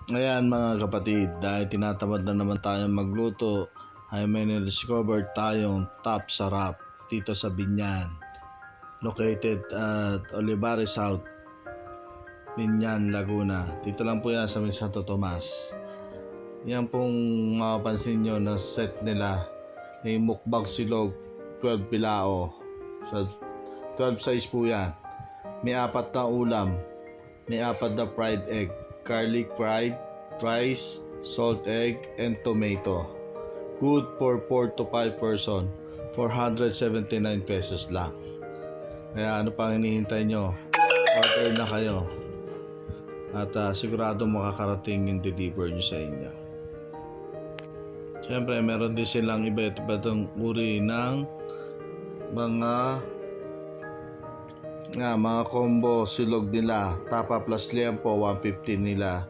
Ngayon mga kapatid, dahil tinatamad na naman tayong magluto, ay may na-discover tayong top sarap dito sa Binyan. Located at Olivares South, Binyan, Laguna. Dito lang po yan sa may Santo Tomas. Yan pong mapapansin nyo na set nila ay mukbang silog 12 bilao. So, 12 size po yan. May 4 na ulam, may 4 na fried egg, garlic fried, rice, salt egg, and tomato. Good for 4 to 5 person, 479 pesos lang. Kaya ano pang hinihintay nyo? Order na kayo. At sigurado makakarating yung deliver nyo sa inyo. Siyempre, meron din silang iba't ibang uri ng mga combo silog nila. Tapa plus liempo 150 nila,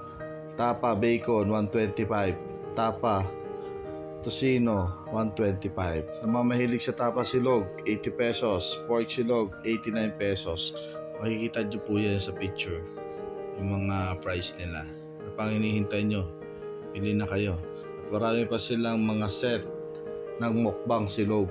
tapa bacon 125, tapa tocino 125. Sa mga mahilig sa tapa silog 80 pesos, pork silog 89 pesos. Makikita nyo po yan sa picture yung mga price nila. Ano pang hinihintay nyo? Pili na kayo. At marami pa silang mga set ng mukbang silog.